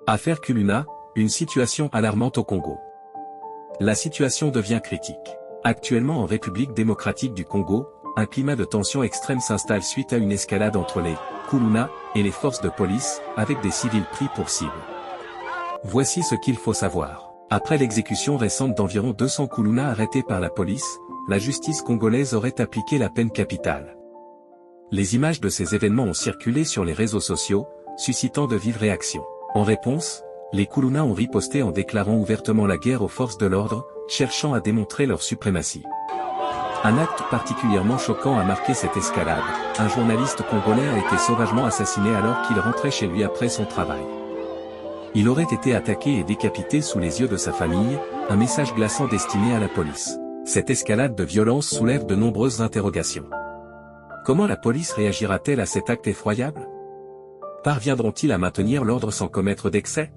Affaire Kuluna, une situation alarmante au Congo. La situation devient critique. Actuellement en République démocratique du Congo, un climat de tension extrême s'installe suite à une escalade entre les Kuluna et les forces de police, avec des civils pris pour cible. Voici ce qu'il faut savoir. Après l'exécution récente d'environ 200 Kuluna arrêtés par la police, la justice congolaise aurait appliqué la peine capitale. Les images de ces événements ont circulé sur les réseaux sociaux, suscitant de vives réactions. En réponse, les Kuluna ont riposté en déclarant ouvertement la guerre aux forces de l'ordre, cherchant à démontrer leur suprématie. Un acte particulièrement choquant a marqué cette escalade. Un journaliste congolais a été sauvagement assassiné alors qu'il rentrait chez lui après son travail. Il aurait été attaqué et décapité sous les yeux de sa famille, un message glaçant destiné à la police. Cette escalade de violence soulève de nombreuses interrogations. Comment la police réagira-t-elle à cet acte effroyable ? Parviendront-ils à maintenir l'ordre sans commettre d'excès ?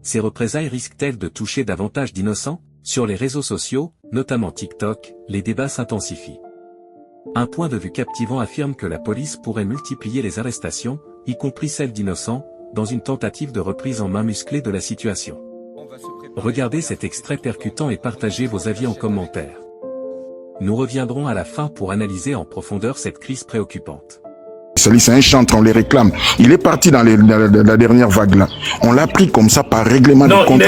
Ces représailles risquent-elles de toucher davantage d'innocents ? Sur les réseaux sociaux, notamment TikTok, les débats s'intensifient. Un point de vue captivant affirme que la police pourrait multiplier les arrestations, y compris celles d'innocents, dans une tentative de reprise en main musclée de la situation. Regardez cet extrait percutant et partagez vos avis en commentaire. Nous reviendrons à la fin pour analyser en profondeur cette crise préoccupante. C'est un chantre, on les réclame. Il est parti dans la dernière vague là. On l'a pris comme ça par règlement de compte.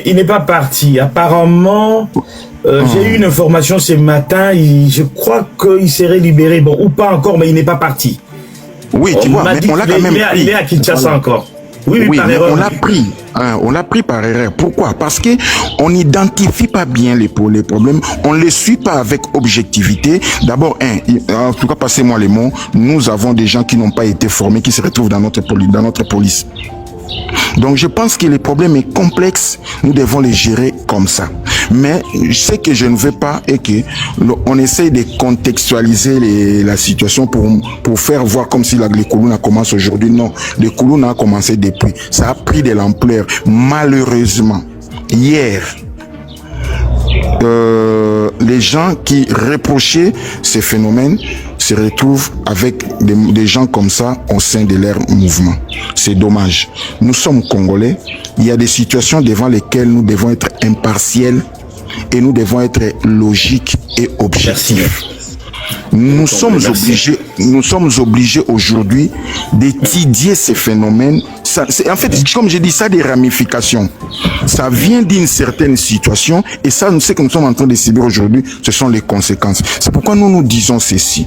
Il n'est pas parti. Apparemment, j'ai eu une information ce matin. Je crois qu'il serait libéré. Bon, ou pas encore, mais il n'est pas parti. Oui, tu vois, mais on l'a quand même pris. Il est à Kinshasa encore. Oui, par erreur. On l'a pris par erreur. Pourquoi? Parce que on n'identifie pas bien les problèmes, on les suit pas avec objectivité. D'abord, en tout cas, passez-moi les mots, nous avons des gens qui n'ont pas été formés, qui se retrouvent dans notre police. Donc je pense que les problèmes est complexe, nous devons les gérer comme ça. Mais ce que je ne veux pas est que on essaye de contextualiser la situation pour faire voir comme si les Kuluna commencent aujourd'hui. Non, les Kuluna a commencé depuis. Ça a pris de l'ampleur. Malheureusement, hier, les gens qui reprochaient ces phénomènes se retrouvent avec des gens comme ça au sein de leur mouvement. C'est dommage. Nous sommes Congolais. Il y a des situations devant lesquelles nous devons être impartiels et nous devons être logiques et objectifs. Nous sommes obligés aujourd'hui d'étudier ces phénomènes. En fait, comme j'ai dit, ça a des ramifications. Ça vient d'une certaine situation et ça, ce que nous sommes en train de subir aujourd'hui, ce sont les conséquences. C'est pourquoi nous disons ceci.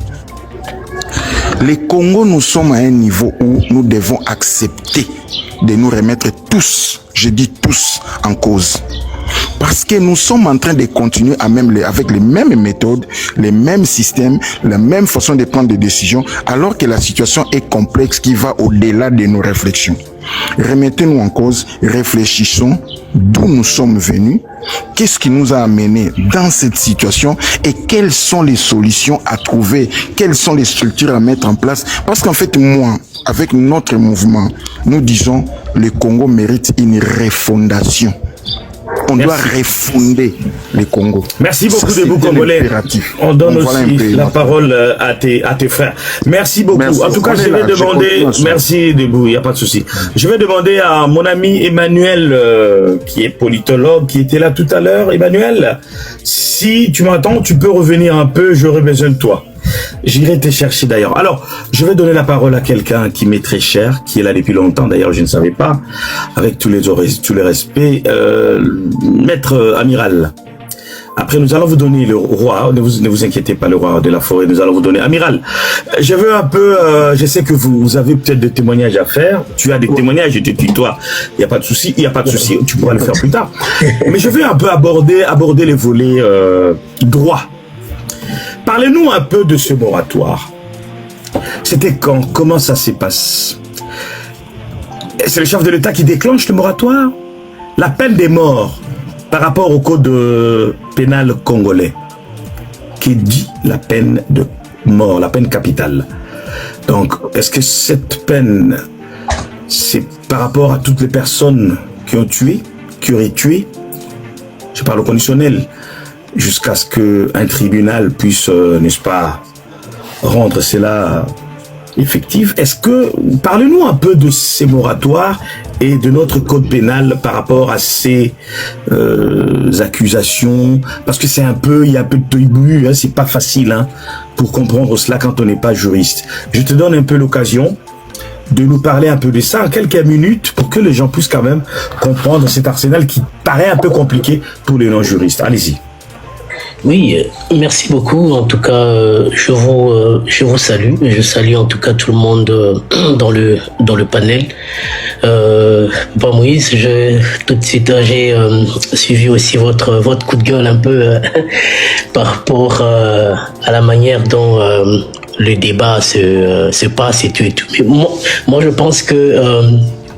Les Congo, nous sommes à un niveau où nous devons accepter de nous remettre tous, je dis tous, en cause. Parce que nous sommes en train de continuer avec les mêmes méthodes, les mêmes systèmes, la même façon de prendre des décisions, alors que la situation est complexe qui va au-delà de nos réflexions. Remettez-nous en cause, réfléchissons d'où nous sommes venus, qu'est-ce qui nous a amenés dans cette situation et quelles sont les solutions à trouver, quelles sont les structures à mettre en place. Parce qu'en fait, moi, avec notre mouvement, nous disons le Congo mérite une refondation. On doit refonder le Congo. Merci beaucoup de vous, Congolais. On donne aussi la parole à tes frères. Merci beaucoup. Merci. En tout cas, je vais demander... Merci debout, il n'y a pas de souci. Je vais demander à mon ami Emmanuel, qui est politologue, qui était là tout à l'heure. Emmanuel, si tu m'entends, tu peux revenir un peu, j'aurai besoin de toi. J'irai te chercher d'ailleurs. Alors, je vais donner la parole à quelqu'un qui m'est très cher, qui est là depuis longtemps, d'ailleurs je ne savais pas, avec tous les respects, Maître Amiral. Après, nous allons vous donner le roi, ne vous inquiétez pas, le roi de la forêt, nous allons vous donner. Amiral, je veux un peu, je sais que vous avez peut-être des témoignages à faire, tu as des témoignages, je te tutoie, il n'y a pas de souci, tu pourras le faire plus tard. Mais je veux un peu aborder les volets droit. Parlez-nous un peu de ce moratoire. C'était quand? Comment ça se passe? C'est le chef de l'État qui déclenche le moratoire? La peine des morts par rapport au code pénal congolais qui dit la peine de mort, la peine capitale. Donc, est-ce que cette peine, c'est par rapport à toutes les personnes qui ont tué, qui auraient tué? Je parle au conditionnel. Jusqu'à ce qu'un tribunal puisse, n'est-ce pas, rendre cela effective. Est-ce que, parlez-nous un peu de ces moratoires et de notre code pénal par rapport à ces accusations, parce que c'est un peu, il y a un peu de tohu-bohu, hein, c'est pas facile hein, pour comprendre cela quand on n'est pas juriste. Je te donne un peu l'occasion de nous parler un peu de ça en quelques minutes pour que les gens puissent quand même comprendre cet arsenal qui paraît un peu compliqué pour les non-juristes. Allez-y. Oui, merci beaucoup. En tout cas, je vous salue. Je salue en tout cas tout le monde dans le panel. Bon Moïse, tout de suite j'ai suivi aussi votre coup de gueule un peu par rapport à la manière dont le débat se passe et tout et tout. Mais moi je pense que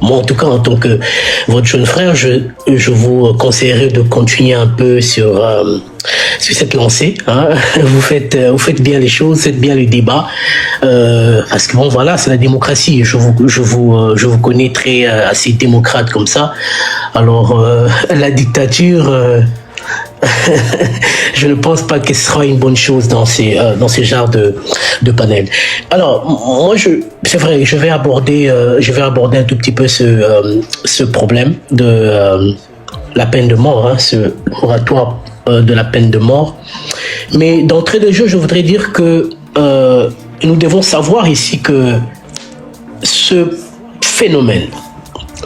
moi, en tout cas, en tant que votre jeune frère, je vous conseillerais de continuer un peu sur cette lancée. Hein. Vous faites bien les choses, faites bien le débat, parce que bon, voilà, c'est la démocratie. Je vous connais assez démocrate comme ça. Alors, la dictature. Je ne pense pas que ce sera une bonne chose dans ces genres de panels. Alors, moi, c'est vrai, je vais aborder un tout petit peu ce problème de la peine de mort, hein, ce moratoire de la peine de mort. Mais d'entrée de jeu, je voudrais dire que nous devons savoir ici que ce phénomène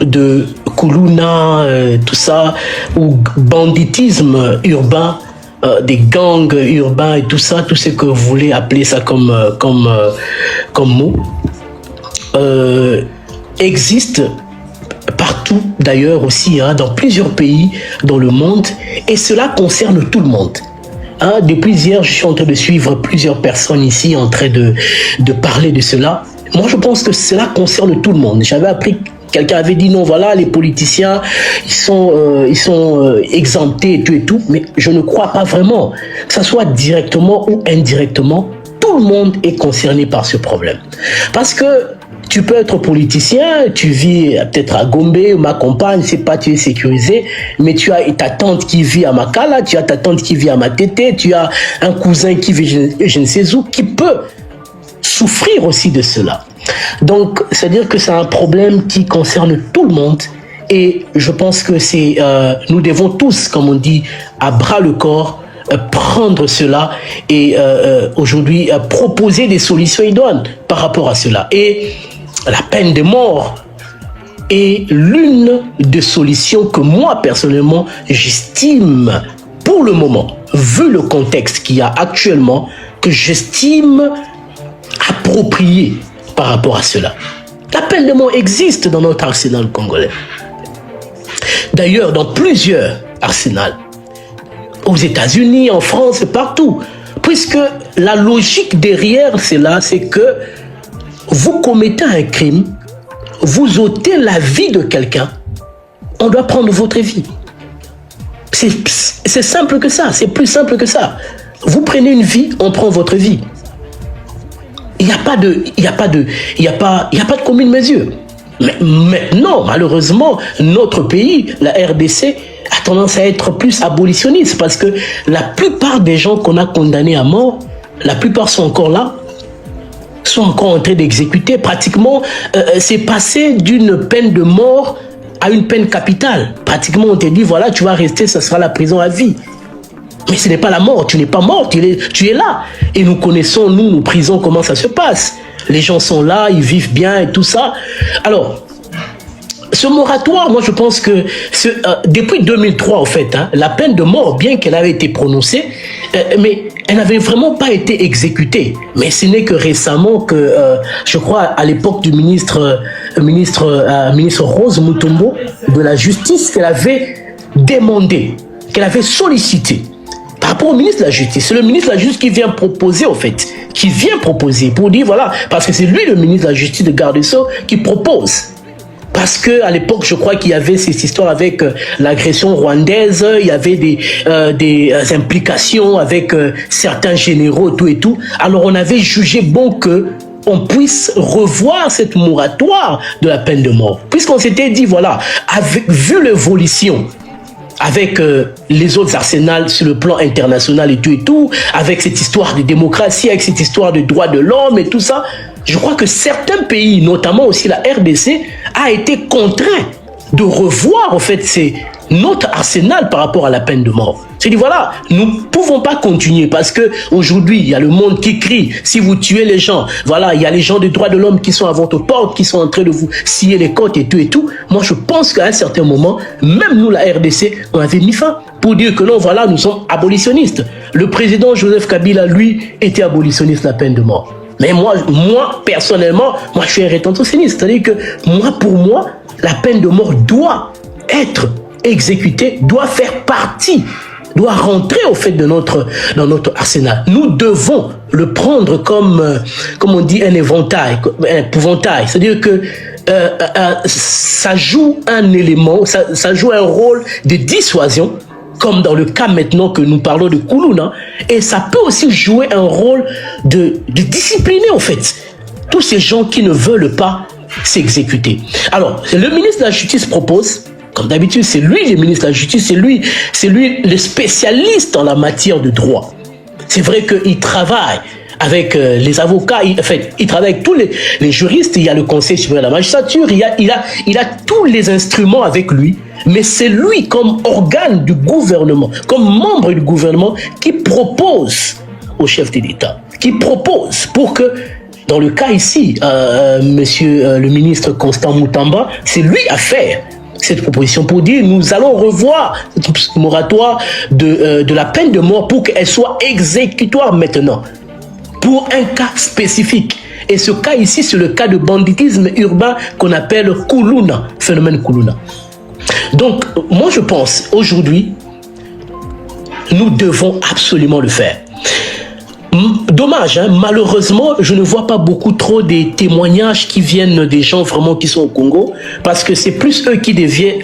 de Kuluna, tout ça, ou banditisme urbain, des gangs urbains et tout ça, tout ce que vous voulez appeler ça comme mot, existe partout d'ailleurs aussi, hein, dans plusieurs pays dans le monde, et cela concerne tout le monde. Hein, depuis hier, je suis en train de suivre plusieurs personnes ici en train de parler de cela. Moi, je pense que cela concerne tout le monde. J'avais appris, quelqu'un avait dit non, voilà, les politiciens, ils sont exemptés et tout, mais je ne crois pas vraiment. Que ça soit directement ou indirectement, tout le monde est concerné par ce problème. Parce que tu peux être politicien, tu vis peut-être à Gombe, ou ma compagne, c'est pas, tu es sécurisé, mais tu as ta tante qui vit à Makala, tu as ta tante qui vit à Matete, tu as un cousin qui vit je ne sais où, qui peut souffrir aussi de cela. Donc, c'est-à-dire que c'est un problème qui concerne tout le monde, et je pense que nous devons tous, comme on dit, à bras le corps, prendre cela et aujourd'hui proposer des solutions idoines par rapport à cela. Et la peine de mort est l'une des solutions que moi, personnellement, j'estime, pour le moment, vu le contexte qu'il y a actuellement, que j'estime approprié par rapport à cela. La peine de mort existe dans notre arsenal congolais. D'ailleurs, dans plusieurs arsenals, aux États-Unis, en France, partout. Puisque la logique derrière cela, c'est que vous commettez un crime, vous ôtez la vie de quelqu'un, on doit prendre votre vie. C'est simple que ça, c'est plus simple que ça. Vous prenez une vie, on prend votre vie. Il n'y a pas de commune mesure. Mais maintenant, malheureusement, notre pays, la RDC, a tendance à être plus abolitionniste parce que la plupart des gens qu'on a condamnés à mort, la plupart sont encore là, sont encore en train d'exécuter. Pratiquement, c'est passé d'une peine de mort à une peine capitale. Pratiquement, on te dit, voilà, tu vas rester, ça sera la prison à vie. Mais ce n'est pas la mort, tu n'es pas mort, tu es là. Et nous connaissons, nous, nos prisons, comment ça se passe. Les gens sont là, ils vivent bien et tout ça. Alors, ce moratoire, moi je pense que depuis 2003 en fait, hein, la peine de mort, bien qu'elle avait été prononcée, mais elle n'avait vraiment pas été exécutée. Mais ce n'est que récemment que, je crois à l'époque du ministre Rose Mutombo de la Justice, qu'elle avait demandé, qu'elle avait sollicité par rapport au ministre de la Justice. C'est le ministre de la Justice qui vient proposer en fait, qui vient proposer pour dire voilà, parce que c'est lui le ministre de la Justice de Garde des Sceaux qui propose. Parce qu'à l'époque, je crois qu'il y avait cette histoire avec l'agression rwandaise, il y avait des implications avec certains généraux, tout et tout. Alors on avait jugé bon que on puisse revoir cette moratoire de la peine de mort. Puisqu'on s'était dit, voilà, vu l'évolution, avec les autres arsenals sur le plan international et tout, avec cette histoire de démocratie, avec cette histoire de droits de l'homme et tout ça, je crois que certains pays, notamment aussi la RDC, a été contraint de revoir en fait notre arsenal par rapport à la peine de mort. C'est dit voilà, nous ne pouvons pas continuer parce que aujourd'hui il y a le monde qui crie si vous tuez les gens, voilà, il y a les gens des droits de l'homme qui sont à votre porte, qui sont en train de vous scier les côtes et tout et tout. Moi je pense qu'à un certain moment, même nous la RDC, on avait mis fin pour dire que non, voilà, nous sommes abolitionnistes. Le président Joseph Kabila, lui, était abolitionniste de la peine de mort. Mais moi personnellement, moi je suis un rétentionniste, c'est-à-dire que pour moi, la peine de mort doit être exécutée, doit faire partie, doit rentrer au fait dans notre arsenal. Nous devons le prendre comme on dit, un épouvantail. C'est-à-dire que ça joue un élément, ça joue un rôle de dissuasion, comme dans le cas maintenant que nous parlons de Koulouna, et ça peut aussi jouer un rôle de discipliner en fait tous ces gens qui ne veulent pas s'exécuter. Alors, le ministre de la Justice propose, comme d'habitude, c'est lui le ministre de la Justice, c'est lui le spécialiste en la matière de droit. C'est vrai qu'il travaille avec les avocats, il travaille avec tous les juristes, il y a le Conseil supérieur de la magistrature, il a tous les instruments avec lui, mais c'est lui comme organe du gouvernement, comme membre du gouvernement, qui propose au chef de l'État, qui propose pour que, dans le cas ici, monsieur le ministre Constant Moutamba, c'est lui à faire cette proposition pour dire nous allons revoir ce moratoire de la peine de mort pour qu'elle soit exécutoire maintenant, pour un cas spécifique. Et ce cas ici, c'est le cas de banditisme urbain qu'on appelle Koulouna, phénomène Koulouna. Donc, moi je pense, aujourd'hui, nous devons absolument le faire. Dommage, hein? Malheureusement, je ne vois pas beaucoup trop des témoignages qui viennent des gens vraiment qui sont au Congo, parce que c'est plus eux qui deviennent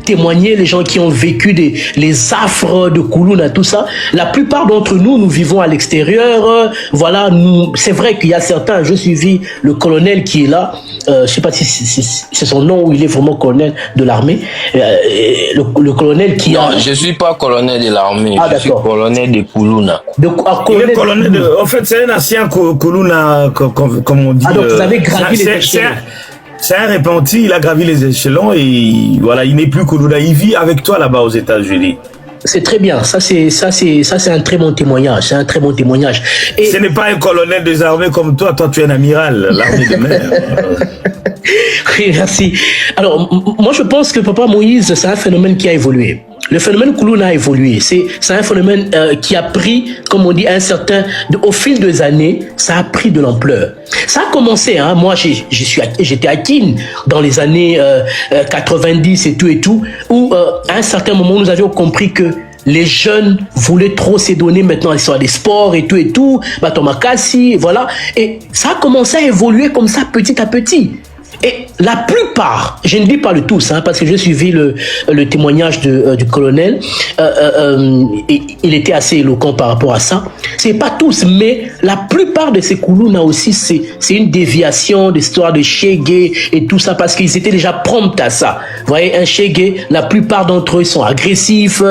témoigner, les gens qui ont vécu les affres de Koulouna, tout ça. La plupart d'entre nous, nous vivons à l'extérieur. Voilà, c'est vrai qu'il y a certains, je suivis le colonel qui est là, je ne sais pas si c'est son nom ou il est vraiment colonel de l'armée. Le colonel qui Non, je ne suis pas colonel de l'armée, je suis colonel de Koulouna. Il est colonel en fait, c'est un ancien Koulouna, comme on dit. Ah, donc vous avez gravi les échelons. C'est un repenti, il a gravi les échelons et voilà, il n'est plus Koulouna, il vit avec toi là-bas aux États-Unis. C'est très bien, ça c'est un très bon témoignage, c'est un très bon témoignage. Et ce n'est pas un colonel des armées comme toi tu es un amiral, l'armée de mer. Oui, merci. Alors, moi je pense que Papa Moïse, c'est un phénomène qui a évolué. Le phénomène Koulouna a évolué. C'est un phénomène qui a pris, comme on dit, au fil des années, ça a pris de l'ampleur. Ça a commencé, hein. Moi, j'étais à Kin dans les années 90 et tout, où à un certain moment, nous avions compris que les jeunes voulaient trop s'édonner maintenant à l'histoire des sports et tout, Batomakasi, voilà. Et ça a commencé à évoluer comme ça, petit à petit. Et la plupart, je ne dis pas le tous, hein, parce que j'ai suivi le témoignage du colonel, il était assez éloquent par rapport à ça. C'est pas tous, mais la plupart de ces Koulouna aussi, c'est une déviation de l'histoire de Chégué et tout ça, parce qu'ils étaient déjà prompts à ça. Vous voyez, un Chégué, la plupart d'entre eux sont agressifs,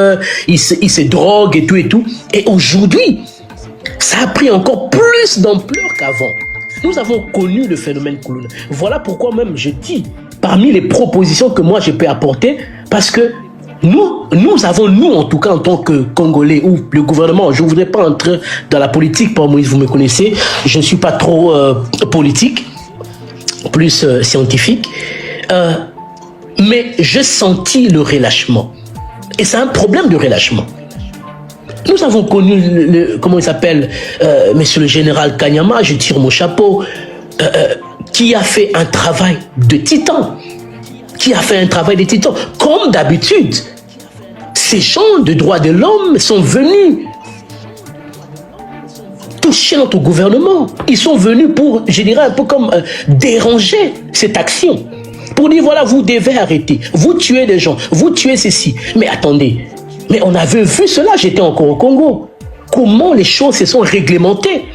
ils se droguent et tout. Et aujourd'hui, ça a pris encore plus d'ampleur qu'avant. Nous avons connu le phénomène Koulouna. Voilà pourquoi même je dis, parmi les propositions que moi je peux apporter, parce que nous avons, nous en tout cas en tant que Congolais ou le gouvernement, je ne voudrais pas entrer dans la politique, pour Moïse, vous me connaissez, je ne suis pas trop politique, plus scientifique, mais j'ai senti le relâchement. Et c'est un problème de relâchement. Nous avons connu, comment il s'appelle, monsieur le général Kanyama, je tire mon chapeau, qui a fait un travail de titan. Comme d'habitude, ces gens de droits de l'homme sont venus toucher notre gouvernement. Ils sont venus pour, je dirais, un peu comme déranger cette action. Pour dire, voilà, vous devez arrêter. Vous tuez des gens, vous tuez ceci. Mais attendez. Mais on avait vu cela, j'étais encore au Congo. Comment les choses se sont réglementées.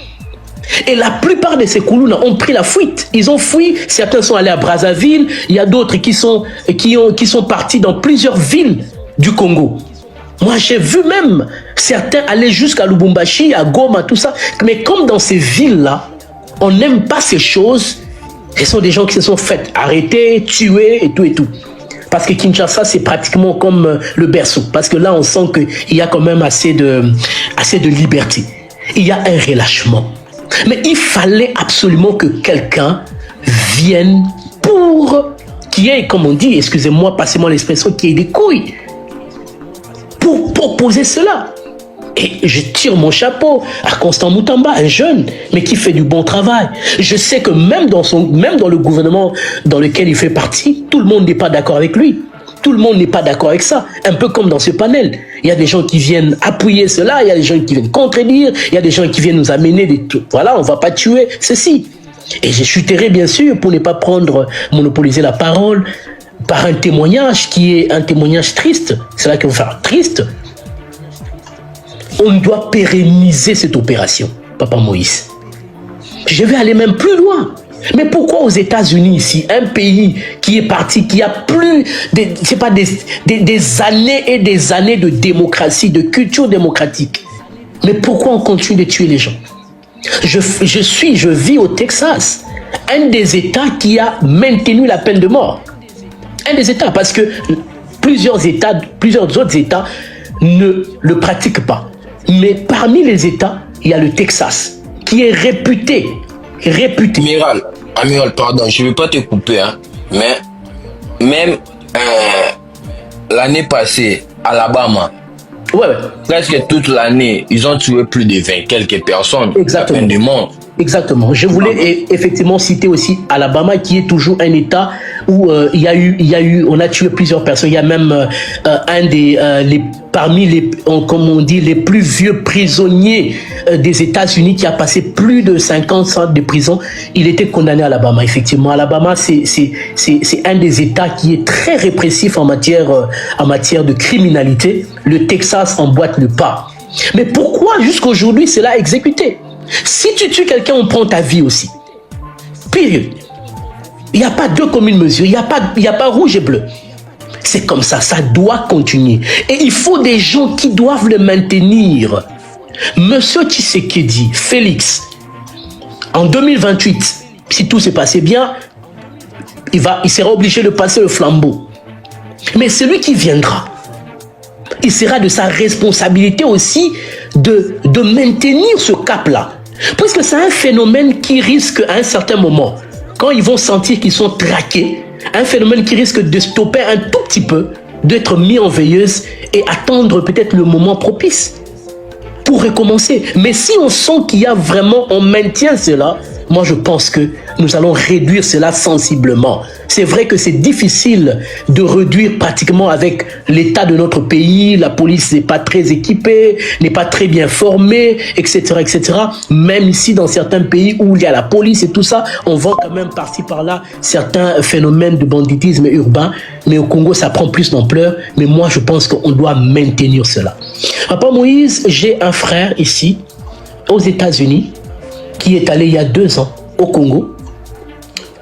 Et la plupart de ces Koulouna ont pris la fuite. Ils ont fui, certains sont allés à Brazzaville, il y a d'autres qui sont partis dans plusieurs villes du Congo. Moi, j'ai vu même certains aller jusqu'à Lubumbashi, à Goma, tout ça. Mais comme dans ces villes-là, On n'aime pas ces choses. Ce sont des gens qui se sont fait arrêter, tuer et tout et tout. Parce que Kinshasa, c'est pratiquement comme le berceau. Parce que là, on sent qu'il y a quand même assez de liberté. Il y a un relâchement. Mais il fallait absolument que quelqu'un vienne pour qu'il y ait, comme on dit, excusez-moi, passez-moi l'expression, qu'il y ait des couilles. Pour proposer cela. Et je tire mon chapeau à Constant Moutamba, un jeune, mais qui fait du bon travail. Je sais que même dans le gouvernement dans lequel il fait partie, tout le monde n'est pas d'accord avec lui. Tout le monde n'est pas d'accord avec ça. Un peu comme dans ce panel. Il y a des gens qui viennent appuyer cela, il y a des gens qui viennent contredire, il y a des gens qui viennent nous amener des trucs. Voilà, on ne va pas tuer ceci. Et je chuterai bien sûr pour ne pas monopoliser la parole par un témoignage qui est un témoignage triste. C'est là qu'on va faire triste. On doit pérenniser cette opération, Papa Moïse. Je vais aller même plus loin. Mais pourquoi aux États-Unis ici, un pays qui est parti, qui a plus, des années et des années de démocratie, de culture démocratique. Mais pourquoi on continue de tuer les gens? Je vis au Texas, un des États qui a maintenu la peine de mort. Un des États, parce que plusieurs autres États ne le pratiquent pas. Mais parmi les États, il y a le Texas, qui est réputé. Amiral, pardon, je ne veux pas te couper, hein, mais même l'année passée, Alabama, presque toute l'année, ils ont tué plus de 20 quelques personnes. Exactement. La peine de mort. Exactement. Je voulais effectivement citer aussi Alabama, qui est toujours un État où on a tué plusieurs personnes. Il y a même parmi comme on dit, les plus vieux prisonniers des États-Unis qui a passé plus de 50 ans de prison. Il était condamné à Alabama. Effectivement, Alabama, c'est un des États qui est très répressif en matière de criminalité. Le Texas emboîte le pas. Mais pourquoi jusqu'aujourd'hui cela est exécuté? Si tu tues quelqu'un, on prend ta vie aussi. Période. Il n'y a pas deux communes mesures. Il n'y a pas rouge et bleu. C'est comme ça. Ça doit continuer. Et il faut des gens qui doivent le maintenir. Monsieur Tshisekedi, Félix, en 2028, si tout s'est passé bien, il sera obligé de passer le flambeau. Mais celui qui viendra, il sera de sa responsabilité aussi de maintenir ce cap-là. Puisque c'est un phénomène qui risque à un certain moment, quand ils vont sentir qu'ils sont traqués, un phénomène qui risque de stopper un tout petit peu, d'être mis en veilleuse et attendre peut-être le moment propice pour recommencer. Mais si on sent qu'il y a vraiment, on maintient cela, moi je pense que nous allons réduire cela sensiblement. C'est vrai que c'est difficile de réduire pratiquement avec l'état de notre pays, la police n'est pas très équipée, n'est pas très bien formée, etc., etc. Même ici dans certains pays où il y a la police et tout ça, on voit quand même par-ci par-là certains phénomènes de banditisme urbain, mais au Congo ça prend plus d'ampleur, mais moi je pense qu'on doit maintenir cela. Papa Moïse, j'ai un frère ici, aux États-Unis, qui est allé il y a 2 ans au Congo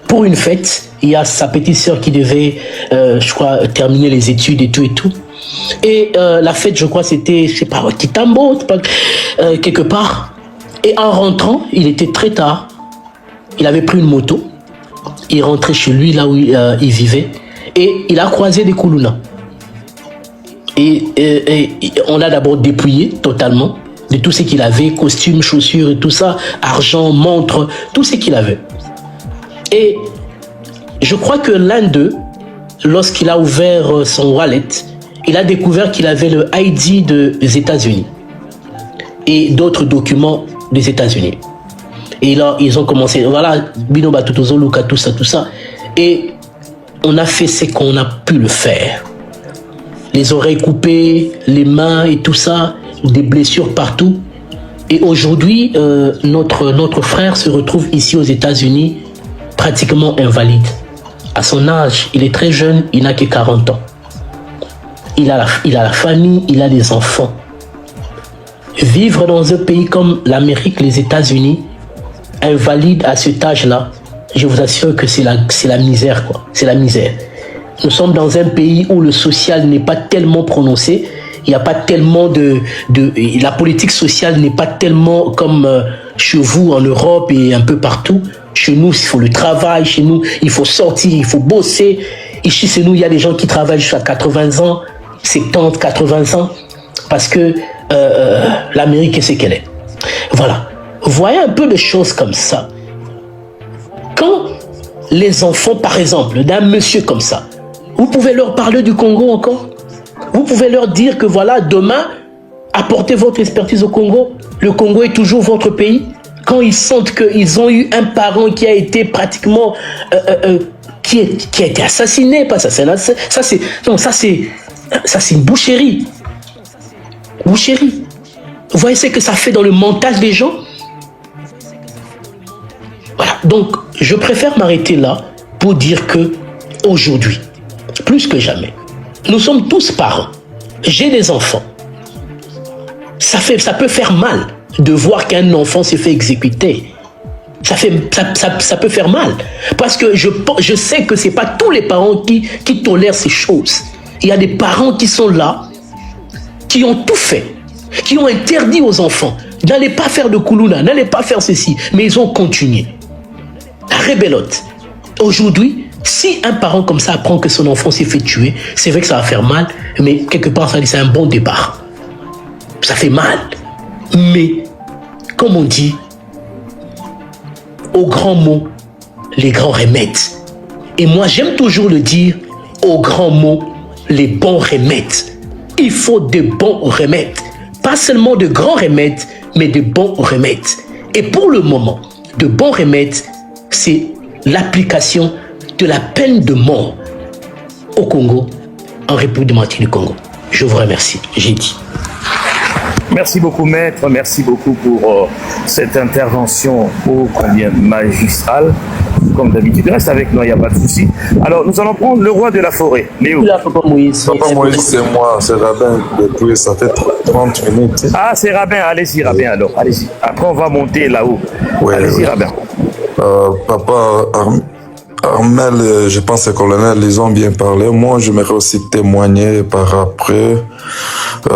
pour une fête. Il y a sa petite sœur qui devait, je crois, terminer les études et tout et tout. Et la fête, je crois, c'était, je sais pas, Kitambo, quelque part. Et en rentrant, il était très tard. Il avait pris une moto. Il rentrait chez lui, là où il vivait. Et il a croisé des Koulouna. Et on l'a d'abord dépouillé totalement de tout ce qu'il avait, costumes, chaussures et tout ça, argent, montre, tout ce qu'il avait. Et je crois que l'un d'eux, lorsqu'il a ouvert son wallet, il a découvert qu'il avait le ID des États-Unis et d'autres documents des États-Unis. Et là, ils ont commencé, voilà, Binoba Tutozo, Luka, tout ça. Et on a fait ce qu'on a pu le faire. Les oreilles coupées, les mains et tout ça, des blessures partout. Et aujourd'hui, notre frère se retrouve ici aux États-Unis, pratiquement invalide. À son âge, il est très jeune, il n'a que 40 ans. Il a la famille, il a des enfants. Vivre dans un pays comme l'Amérique, les États-Unis, invalide à cet âge-là, je vous assure que c'est la misère, quoi. C'est la misère. Nous sommes dans un pays où le social n'est pas tellement prononcé. Il n'y a pas tellement la politique sociale n'est pas tellement comme chez vous en Europe et un peu partout. Chez nous, il faut le travail. Chez nous, il faut sortir, il faut bosser. Ici, chez nous, il y a des gens qui travaillent jusqu'à 80 ans, 70, 80 ans, parce que l'Amérique, c'est qu'elle est. Voilà. Voyez un peu de choses comme ça. Quand les enfants, par exemple, d'un monsieur comme ça, vous pouvez leur parler du Congo encore? Vous pouvez leur dire que voilà, demain, apportez votre expertise au Congo. Le Congo est toujours votre pays. Quand ils sentent qu'ils ont eu un parent qui a été pratiquement... qui a été assassiné, pas assassinat, ça c'est une boucherie. Boucherie. Vous voyez ce que ça fait dans le mental des gens? Voilà. Donc, je préfère m'arrêter là pour dire que aujourd'hui, plus que jamais, nous sommes tous parents. J'ai des enfants. Ça peut faire mal de voir qu'un enfant s'est fait exécuter. Ça peut faire mal. Parce que je sais que ce n'est pas tous les parents qui tolèrent ces choses. Il y a des parents qui sont là, qui ont tout fait, qui ont interdit aux enfants, n'allez pas faire de Koulouna, n'allez pas faire ceci, mais ils ont continué. La rébellote. Aujourd'hui, si un parent comme ça apprend que son enfant s'est fait tuer, c'est vrai que ça va faire mal, mais quelque part, ça dit c'est un bon départ. Ça fait mal. Mais, comme on dit, aux grands mots, les grands remèdes. Et moi, j'aime toujours le dire, aux grands mots, les bons remèdes. Il faut de bons remèdes. Pas seulement de grands remèdes, mais de bons remèdes. Et pour le moment, de bons remèdes, c'est l'application de la peine de mort au Congo, en République démocratique du Congo. Je vous remercie. J'ai dit. Merci beaucoup, maître. Merci beaucoup pour cette intervention ô combien magistrale. Comme d'habitude, reste avec nous, il n'y a pas de souci. Alors, nous allons prendre le roi de la forêt. Léo. Papa Moïse, c'est moi, c'est Rabin. Depuis, ça fait 30 minutes. Ah, c'est Rabin. Allez-y, Rabin, alors. Allez-y. Après, on va monter là-haut. Oui, allez-y, oui. Rabin. Papa Armel, je pense que les colonels, ils ont bien parlé. Moi, j'aimerais aussi témoigner par après.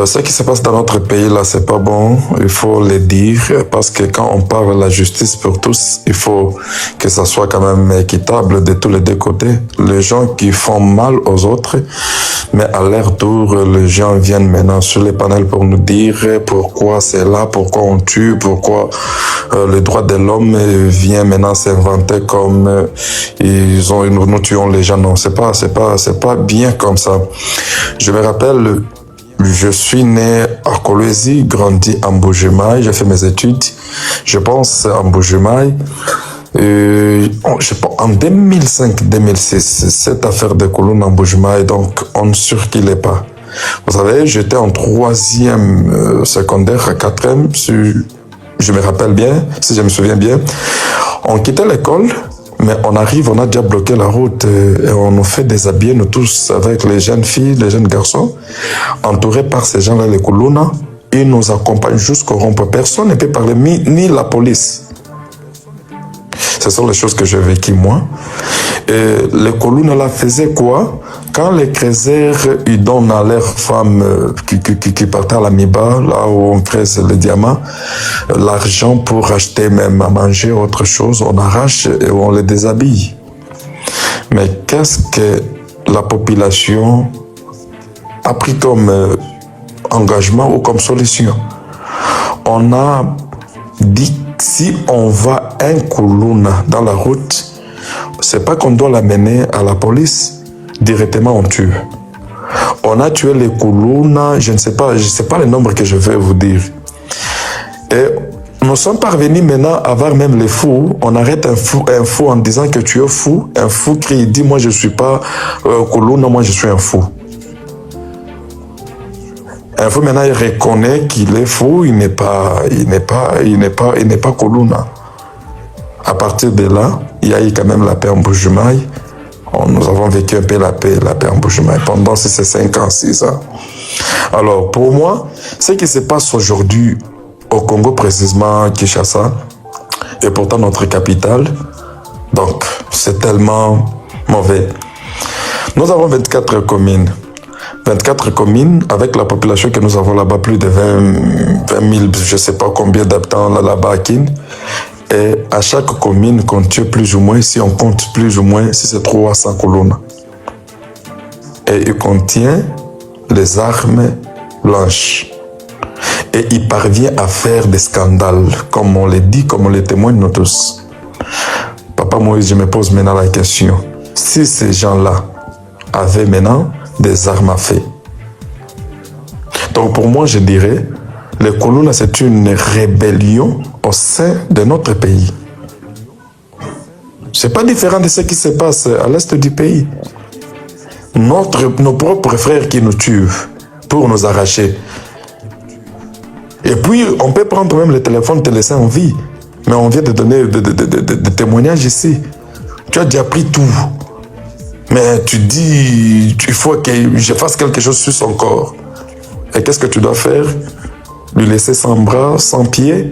Ce qui se passe dans notre pays, là, c'est pas bon. Il faut le dire, parce que quand on parle de la justice pour tous, il faut que ça soit quand même équitable de tous les deux côtés. Les gens qui font mal aux autres, mais à leur tour, les gens viennent maintenant sur les panels pour nous dire pourquoi c'est là, pourquoi on tue, pourquoi les droits de l'homme vient maintenant s'inventer comme nous tuons les gens. Non, c'est pas bien comme ça. Je me rappelle, je suis né à Kolwezi, grandi à Mbujimaï, j'ai fait mes études, je pense à Mbujimaï. En 2005-2006, cette affaire de Koulouna en Mbujimaï, donc on ne circulait pas. Vous savez, j'étais en 3e secondaire, à 4e, je me rappelle bien, si je me souviens bien. On quittait l'école, mais on arrive, on a déjà bloqué la route et on nous fait déshabiller, nous tous, avec les jeunes filles, les jeunes garçons, entourés par ces gens-là, les Koulouna. Ils nous accompagnent jusqu'au rond-point. Personne ne peut parler, ni la police. Ce sont les choses que j'ai vécues, moi. Et les Koulouna là faisaient quoi? Quand les Crézers, ils donnent à leurs femmes qui partent à la Miba, là où on crèse les diamants, l'argent pour acheter même à manger autre chose, on arrache et on les déshabille. Mais qu'est-ce que la population a pris comme engagement ou comme solution? On a dit si on voit un Koulouna dans la route, c'est pas qu'on doit l'amener à la police, directement on tue. On a tué les Koulouna, je ne sais pas le nombre que je vais vous dire. Et nous sommes parvenus maintenant à voir même les fous. On arrête un fou en disant que tu es fou. Un fou qui dit moi je suis pas Koulouna, moi je suis un fou. Un fou maintenant il reconnaît qu'il est fou, il n'est pas Koulouna. À partir de là, il y a eu quand même la paix en Mbujimaï. Nous avons vécu un peu la paix en Mbujimaï pendant ces 5 ans, 6 ans. Alors, pour moi, ce qui se passe aujourd'hui au Congo, précisément Kinshasa, et pourtant notre capitale, donc c'est tellement mauvais. Nous avons 24 communes. 24 communes, avec la population que nous avons là-bas, plus de 20 000, je ne sais pas combien d'habitants là-bas à Kin. Et à chaque commune, contient plus ou moins, si on compte plus ou moins, si c'est 300 colonnes. Et il contient les armes blanches. Et il parvient à faire des scandales, comme on le dit, comme on le témoigne nous tous. Papa Moïse, je me pose maintenant la question. Si ces gens-là avaient maintenant des armes à feu. Donc pour moi, je dirais, le Kuluna, c'est une rébellion au sein de notre pays. C'est pas différent de ce qui se passe à l'est du pays. Nos propres frères qui nous tuent pour nous arracher. Et puis, on peut prendre même le téléphone, te laisser en vie. Mais on vient de donner des témoignages ici. Tu as déjà pris tout. Mais tu dis, il faut que je fasse quelque chose sur son corps. Et qu'est-ce que tu dois faire? Lui laisser sans bras, sans pieds.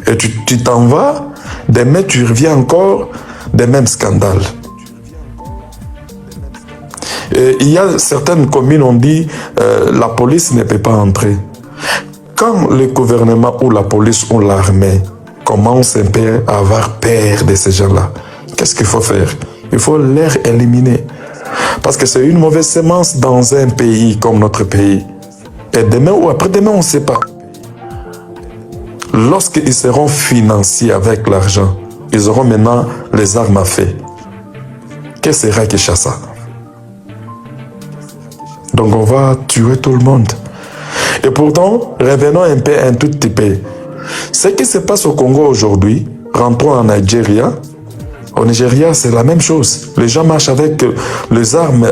Et tu t'en vas. Demain, tu reviens encore des mêmes scandales. Et il y a certaines communes, on dit, la police ne peut pas entrer. Quand le gouvernement ou la police ou l'armée commence un peu à avoir peur de ces gens-là, qu'est-ce qu'il faut faire? Il faut les éliminer. Parce que c'est une mauvaise semence dans un pays comme notre pays. Et demain ou après-demain, on ne sait pas. Lorsqu'ils seront financiers avec l'argent, ils auront maintenant les armes à feu. Que sera Kinshasa? Donc on va tuer tout le monde. Et pourtant, revenons un tout petit peu. Ce qui se passe au Congo aujourd'hui, rentrons en Nigeria. Au Nigeria, c'est la même chose. Les gens marchent avec les armes.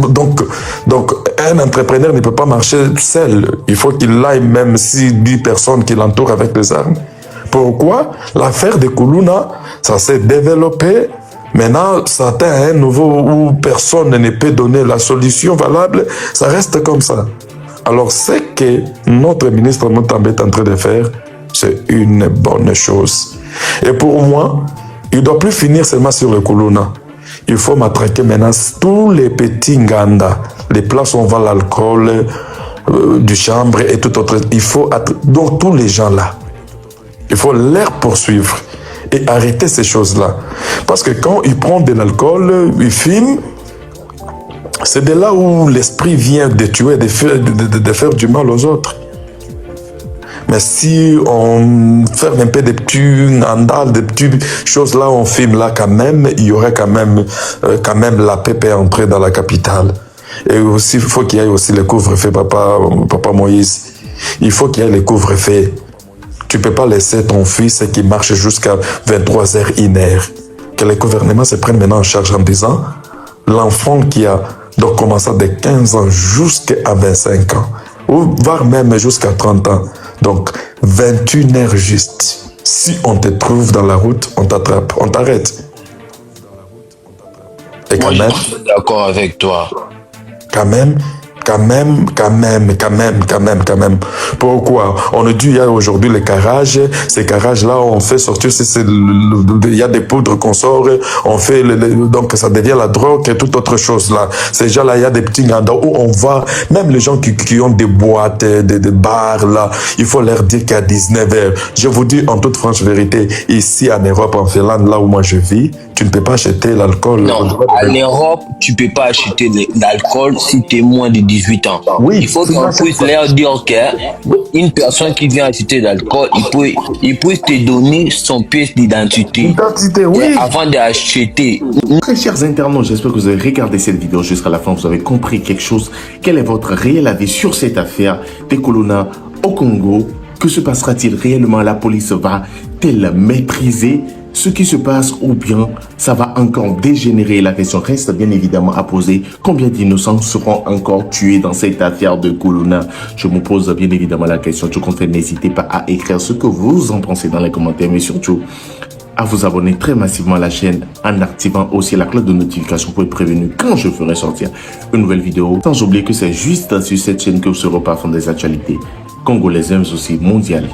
Donc, un entrepreneur ne peut pas marcher seul. Il faut qu'il aille même si 10 personnes qui l'entourent avec les armes. Pourquoi? L'affaire de Kuluna, ça s'est développé. Maintenant, ça atteint un niveau où personne ne peut donner la solution valable. Ça reste comme ça. Alors, ce que notre ministre Moutamba est en train de faire, c'est une bonne chose. Et pour moi, il ne doit plus finir seulement sur le Kuluna. Il faut matraquer maintenant tous les petits Nganda, les places où on vend l'alcool, du chambre et tout autre. Il faut, donc tous les gens là, il faut les poursuivre et arrêter ces choses-là. Parce que quand ils prennent de l'alcool, ils fument, c'est de là où l'esprit vient de tuer, de faire du mal aux autres. Mais si on fait un peu des petits andals, des petites choses là, on filme là quand même, il y aurait quand même la paix peut entrer dans la capitale. Et aussi, il faut qu'il y ait aussi le couvre-feu, papa Moïse. Il faut qu'il y ait le couvre-feu. Tu ne peux pas laisser ton fils qui marche jusqu'à 23h, 1h. Que le gouvernement se prenne maintenant en charge en disant, l'enfant qui a donc commencé de 15 ans jusqu'à 25 ans, ou voire même jusqu'à 30 ans. Donc, 21 heures juste. Si on te trouve dans la route, on t'attrape, on t'arrête. Et quand même... Je suis d'accord avec toi. Quand même. Pourquoi? On nous dit, il y a aujourd'hui les garages. Ces garages-là, on fait sortir, il y a des poudres qu'on sort, on fait, donc ça devient la drogue et toute autre chose là. Ces gens-là, il y a des petits gandans où on va, même les gens qui ont des boîtes, des bars là, il faut leur dire qu'à 19h. Je vous dis en toute franche vérité, ici en Europe, en Finlande, là où moi je vis, tu ne peux pas acheter l'alcool. Non, en Europe, tu ne peux pas acheter l'alcool si tu es moins de 18 ans. Oui, il faut qu'on puisse leur dire qu'une personne qui vient acheter de l'alcool, il peut te donner son pièce d'identité oui. Avant d'acheter. Très chers internautes, j'espère que vous avez regardé cette vidéo jusqu'à la fin, vous avez compris quelque chose. Quel est votre réel avis sur cette affaire des Kuluna au Congo? Que se passera-t-il réellement? La police va-t-elle maîtriser ce qui se passe ou bien ça va encore dégénérer? La question reste bien évidemment à poser. Combien d'innocents seront encore tués dans cette affaire de Kuluna? Je me pose bien évidemment la question. Tout compte fait, n'hésitez pas à écrire ce que vous en pensez dans les commentaires, mais surtout à vous abonner très massivement à la chaîne en activant aussi la cloche de notification pour être prévenu quand je ferai sortir une nouvelle vidéo. Sans oublier que c'est juste sur cette chaîne que vous serez au parfum des actualités congolaises mais aussi mondiales.